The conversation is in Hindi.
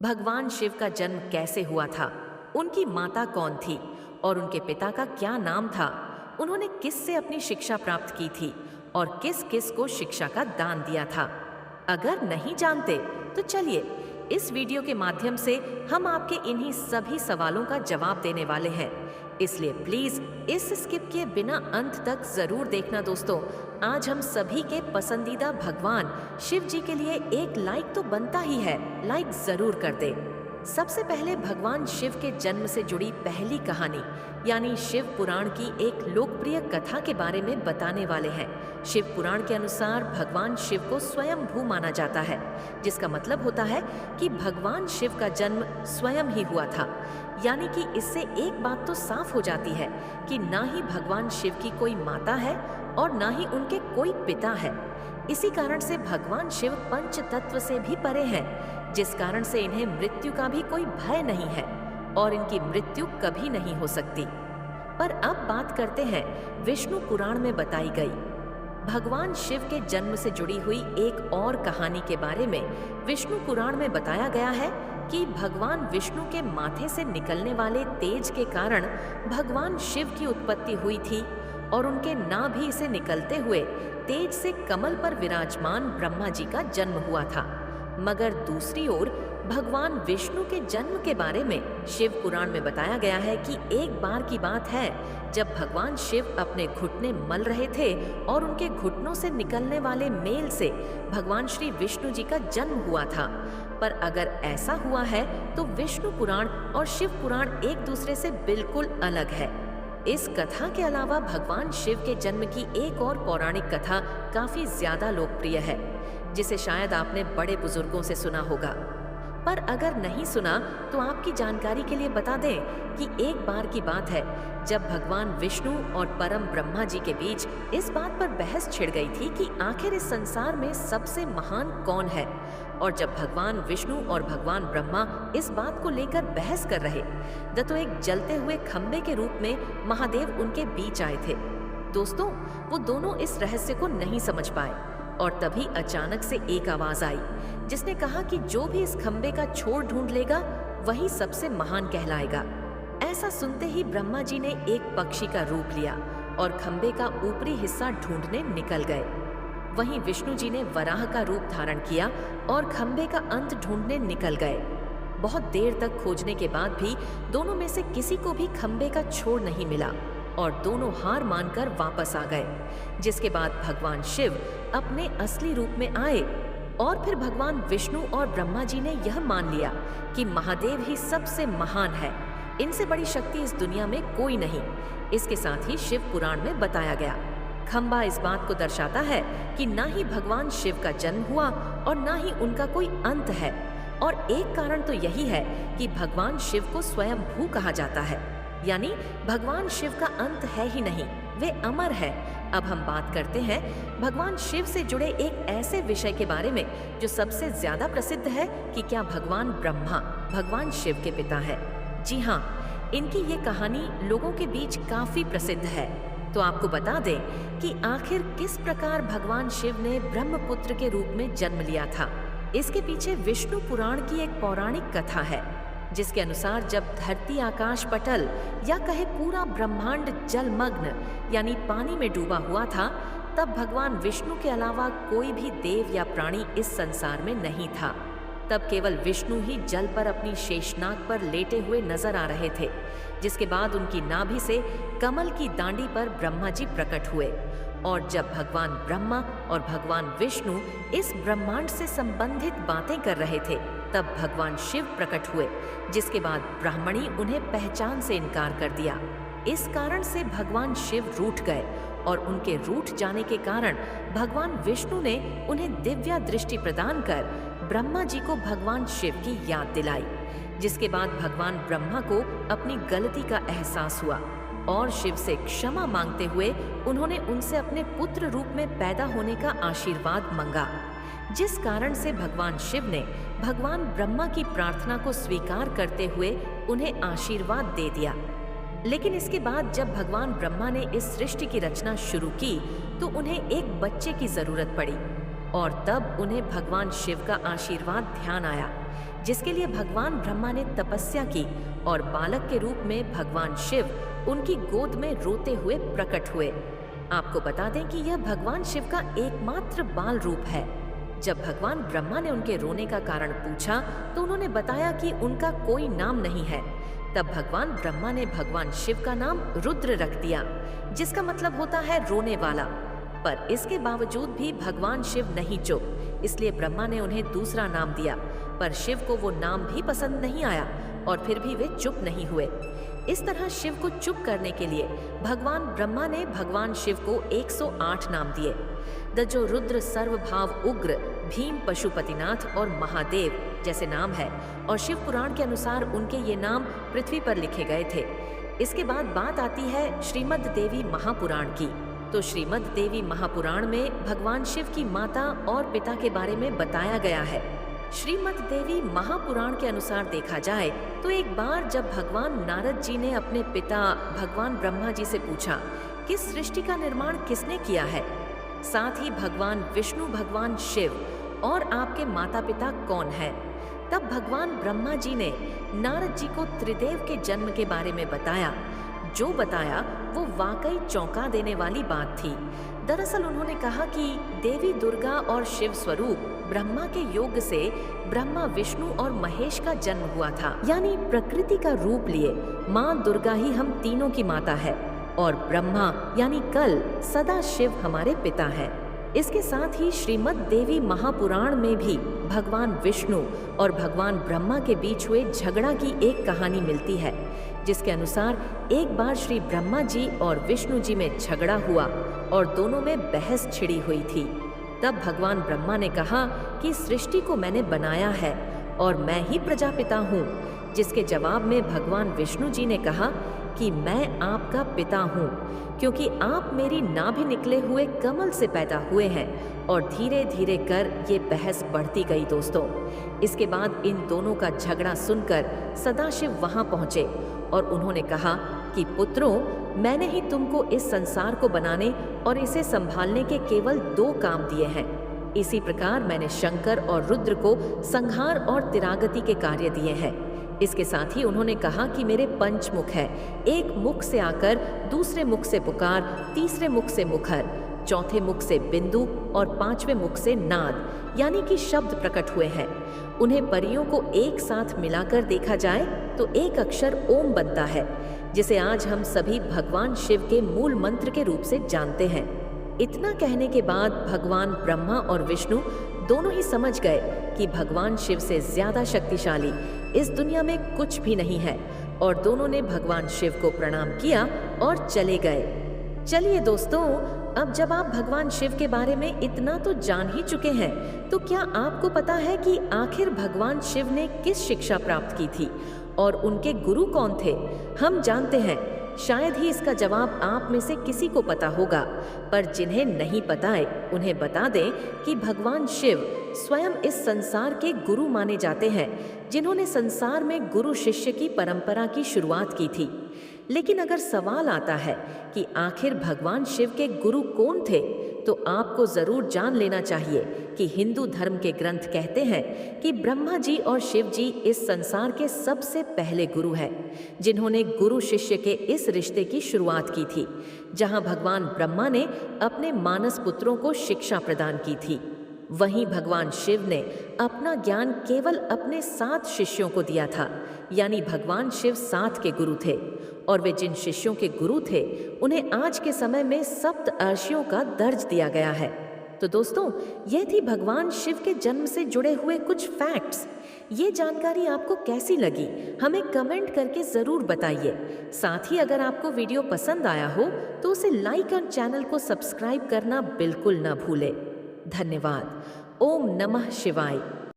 भगवान शिव का जन्म कैसे हुआ था, उनकी माता कौन थी और उनके पिता का क्या नाम था, उन्होंने किससे अपनी शिक्षा प्राप्त की थी और किस किस को शिक्षा का दान दिया था। अगर नहीं जानते तो चलिए इस वीडियो के माध्यम से हम आपके इन्हीं सभी सवालों का जवाब देने वाले हैं। इसलिए प्लीज इस स्किप किए बिना अंत तक जरूर देखना दोस्तों। आज हम सभी के पसंदीदा भगवान शिव जी के लिए एक लाइक तो बनता ही है, लाइक जरूर कर दे। सबसे पहले भगवान शिव के जन्म से जुड़ी पहली कहानी यानी शिव पुराण की एक लोकप्रिय कथा के बारे में बताने वाले हैं। शिव पुराण के अनुसार भगवान शिव को स्वयं भू माना जाता है, जिसका मतलब होता है कि भगवान शिव का जन्म स्वयं ही हुआ था। यानी कि इससे एक बात तो साफ हो जाती है कि ना ही भगवान शिव की कोई माता है और ना ही उनके कोई पिता है। इसी कारण से भगवान शिव पंच तत्व से भी परे हैं, जिस कारण से इन्हें मृत्यु का भी कोई भय नहीं है और इनकी मृत्यु कभी नहीं हो सकती। पर अब बात करते हैं विष्णु पुराण में बताई गई भगवान शिव के जन्म से जुड़ी हुई एक और कहानी के बारे में। विष्णु पुराण में बताया गया है कि भगवान विष्णु के माथे से निकलने वाले तेज के कारण भगवान शिव की उत्पत्ति हुई थी और उनके नाभि से निकलते हुए तेज से कमल पर विराजमान ब्रह्मा जी का जन्म हुआ था। मगर दूसरी ओर भगवान विष्णु के जन्म के बारे में शिव पुराण में बताया गया है कि एक बार की बात है जब भगवान शिव अपने घुटने मल रहे थे और उनके घुटनों से निकलने वाले मेल से भगवान श्री विष्णु जी का जन्म हुआ था। पर अगर ऐसा हुआ है तो विष्णु पुराण और शिव पुराण एक दूसरे से बिल्कुल अलग है। इस कथा के अलावा भगवान शिव के जन्म की एक और पौराणिक कथा काफी ज्यादा लोकप्रिय है, जिसे शायद आपने बड़े बुजुर्गों से सुना होगा। पर अगर नहीं सुना तो आपकी जानकारी के लिए बता दें कि एक बार की बात है जब भगवान विष्णु और परम ब्रह्मा जी के बीच इस बात पर बहस छिड़ गई थी कि आखिर इस संसार में सबसे महान कौन है। और जब भगवान विष्णु और भगवान ब्रह्मा इस बात को लेकर बहस कर रहे तो एक जलते हुए खंबे के रूप में महादेव उनके बीच आए थे। दोस्तों, वो दोनों इस रहस्य को नहीं समझ पाए और तभी अचानक से एक आवाज आई जिसने कहा कि जो भी इस खंबे का छोर ढूंढ लेगा वही सबसे महान कहलाएगा। ऐसा सुनते ही ब्रह्मा जी ने एक पक्षी का रूप लिया और खंबे का ऊपरी हिस्सा ढूंढने निकल गए। वहीं विष्णु जी ने वराह का रूप धारण किया और खंबे का अंत ढूंढने निकल गए। बहुत देर तक खोजने के बाद भी दोनों में से किसी को भी खंबे का छोर नहीं मिला और दोनों हार मानकर वापस आ गए। जिसके बाद भगवान शिव अपने असली रूप में आए और फिर भगवान विष्णु और ब्रह्मा जी ने यह मान लिया कि महादेव ही सबसे महान है, इनसे बड़ी शक्ति इस दुनिया में कोई नहीं। इसके साथ ही शिव पुराण में बताया गया खंबा इस बात को दर्शाता है कि ना ही भगवान शिव का जन्म हुआ और ना ही उनका कोई अंत है। और एक कारण तो यही है कि भगवान शिव को स्वयं भू कहा जाता है, यानी भगवान शिव का अंत है ही नहीं, वे अमर है। अब हम बात करते हैं भगवान शिव से जुड़े एक ऐसे विषय के बारे में जो सबसे ज्यादा प्रसिद्ध है कि क्या भगवान ब्रह्मा भगवान शिव के पिता है। जी हाँ, इनकी ये कहानी लोगों के बीच काफी प्रसिद्ध है। तो आपको बता दें कि आखिर किस प्रकार भगवान शिव ने ब्रह्मपुत्र के रूप में जन्म लिया था। इसके पीछे विष्णु पुराण की एक पौराणिक कथा है, जिसके अनुसार जब धरती आकाश पटल या कहे पूरा ब्रह्मांड जलमग्न यानी पानी में डूबा हुआ था, तब भगवान विष्णु के अलावा कोई भी देव या प्राणी इस संसार में नहीं था। तब केवल विष्णु ही जल पर अपनी शेषनाग पर लेटे हुए नजर आ रहे थे। जिसके बाद उनकी नाभि से कमल की दांडी पर ब्रह्मा जी प्रकट हुए और जब भगवान ब्रह्मा और भगवान विष्णु इस ब्रह्मांड से संबंधित बातें कर रहे थे तब भगवान शिव प्रकट हुए, जिसके बाद ब्राह्मणी उन्हें पहचान से इनकार कर दिया। इस कारण से भगवान शिव रूठ गए और उनके रूठ जाने के कारण भगवान विष्णु ने उन्हें दिव्या दृष्टि प्रदान कर ब्रह्मा जी को भगवान शिव की याद दिलाई। जिसके बाद भगवान ब्रह्मा को अपनी गलती का एहसास हुआ और शिव से क्षमा मांगते हुए उन्होंने उनसे अपने पुत्र रूप में पैदा होने का आशीर्वाद मांगा। जिस कारण से भगवान शिव ने भगवान ब्रह्मा की प्रार्थना को स्वीकार करते हुए उन्हें आशीर्वाद दे दिया। लेकिन इसके बाद जब भगवान ब्रह्मा ने इस सृष्टि की रचना शुरू की तो उन्हें एक बच्चे की जरूरत पड़ी और तब उन्हें भगवान शिव का आशीर्वाद ध्यान आया, जिसके लिए भगवान ब्रह्मा ने तपस्या की और बालक के रूप में भगवान शिव उनकी गोद में रोते हुए प्रकट हुए। आपको बता दें कि यह भगवान शिव का एकमात्र बाल रूप है। जब भगवान ब्रह्मा ने उनके रोने का कारण पूछा तो उन्होंने बताया कि उनका कोई नाम नहीं है। तब भगवान ब्रह्मा ने भगवान शिव का नाम रुद्र रख दिया, जिसका मतलब होता है रोने वाला। पर इसके बावजूद भी भगवान शिव नहीं चुप, इसलिए ब्रह्मा ने उन्हें दूसरा नाम दिया। पर शिव को वो नाम भी पसंद नहीं आया और फिर भी वे चुप नहीं हुए। इस तरह शिव को चुप करने के लिए भगवान ब्रह्मा ने भगवान शिव को 108 नाम दिए। जो रुद्र, सर्वभाव, उग्र, भीम, पशुपतिनाथ और महादेव जैसे नाम है, और शिव पुराण के अनुसार उनके ये नाम पृथ्वी पर लिखे गए थे। इसके बाद बात आती है श्रीमद् देवी महापुराण की। तो श्रीमद् देवी महापुराण में भगवान शिव की माता और पिता के बारे में बताया गया है। श्रीमद् देवी महापुराण के अनुसार देखा जाए तो एक बार जब भगवान नारद जी ने अपने पिता भगवान ब्रह्मा जी से पूछा कि सृष्टि का निर्माण किसने किया है, साथ ही भगवान विष्णु, भगवान शिव और आपके माता पिता कौन है, तब भगवान ब्रह्मा जी ने नारद जी को त्रिदेव के जन्म के बारे में बताया। जो बताया वो वाकई चौंका देने वाली बात थी। दरअसल उन्होंने कहा कि देवी दुर्गा और शिव स्वरूप ब्रह्मा के योग से ब्रह्मा, विष्णु और महेश का जन्म हुआ था। यानी प्रकृति का रूप लिए माँ दुर्गा ही हम तीनों की माता है और ब्रह्मा यानी कल सदा शिव हमारे पिता है। इसके साथ ही श्रीमद् देवी महापुराण में भी भगवान विष्णु और भगवान ब्रह्मा के बीच हुए झगड़ा की एक कहानी मिलती है, जिसके अनुसार एक बार श्री ब्रह्मा जी और विष्णु जी में झगड़ा हुआ और दोनों में बहस छिड़ी हुई थी। तब भगवान ब्रह्मा ने कहा कि सृष्टि को मैंने बनाया है और मैं ही प्रजापिता हूँ, जिसके जवाब में भगवान विष्णु जी ने कहा कि मैं आपका पिता हूँ, क्योंकि आप मेरी नाभि निकले हुए कमल से पैदा हुए हैं। और धीरे धीरे कर ये बहस बढ़ती गई दोस्तों। इसके बाद इन दोनों का झगड़ा सुनकर सदाशिव वहां पहुंचे और उन्होंने कहा कि पुत्रों, मैंने ही तुमको इस संसार को बनाने और इसे संभालने के केवल 2 काम दिए हैं। इसी प्रकार मैंने शंकर और रुद्र को संहार और तिरागति के कार्य दिए हैं। इसके साथ ही उन्होंने कहा कि मेरे पंचमुख है, एक मुख से आकर दूसरे मुख से पुकार, तीसरे मुख से मुखर, चौथे मुख से बिंदु और 5वें मुख से नाद यानी कि शब्द प्रकट हुए हैं। उन्हें परियों को एक साथ मिलाकर देखा जाए तो एक अक्षर ओम बनता है, जिसे आज हम सभी भगवान शिव के मूल मंत्र के रूप से जानते हैं। इतना कहने के बाद भगवान ब्रह्मा और विष्णु दोनों ही समझ गए कि भगवान शिव से ज्यादा शक्तिशाली इस दुनिया में कुछ भी नहीं है, और दोनों ने भगवान शिव को प्रणाम किया और चले गए। चलिए दोस्तों, अब जब आप भगवान शिव के बारे में इतना तो जान ही चुके हैं, तो क्या आपको पता है कि आखिर भगवान शिव ने किस शिक्षा प्राप्त की थी और उनके गुरु कौन थे? हम जानते हैं, शायद ही इसका जवाब आप में से किसी को पता होगा, पर जिन्हें नहीं पता है उन्हें बता दें कि भगवान शिव स्वयं इस संसार के गुरु माने जाते हैं, जिन्होंने संसार में गुरु शिष्य की परंपरा की शुरुआत की थी। लेकिन अगर सवाल आता है कि आखिर भगवान शिव के गुरु कौन थे, तो आपको जरूर जान लेना चाहिए कि हिंदू धर्म के ग्रंथ कहते हैं कि ब्रह्मा जी और शिव जी इस संसार के सबसे पहले गुरु हैं, जिन्होंने गुरु शिष्य के इस रिश्ते की शुरुआत की थी, जहां भगवान ब्रह्मा ने अपने मानस पुत्रों को शिक्षा प्रदान की थी। वहीं भगवान शिव ने अपना ज्ञान केवल अपने 7 शिष्यों को दिया था, यानी भगवान शिव 7 के गुरु थे, और वे जिन शिष्यों के गुरु थे उन्हें आज के समय में सप्त अर्षियों का दर्ज दिया गया है। तो दोस्तों, ये थी भगवान शिव के जन्म से जुड़े हुए कुछ फैक्ट्स। ये जानकारी आपको कैसी लगी, हमें कमेंट करके ज़रूर बताइए। साथ ही अगर आपको वीडियो पसंद आया हो तो उसे लाइक और चैनल को सब्सक्राइब करना बिल्कुल न भूलें। धन्यवाद। ओम नमः शिवाय।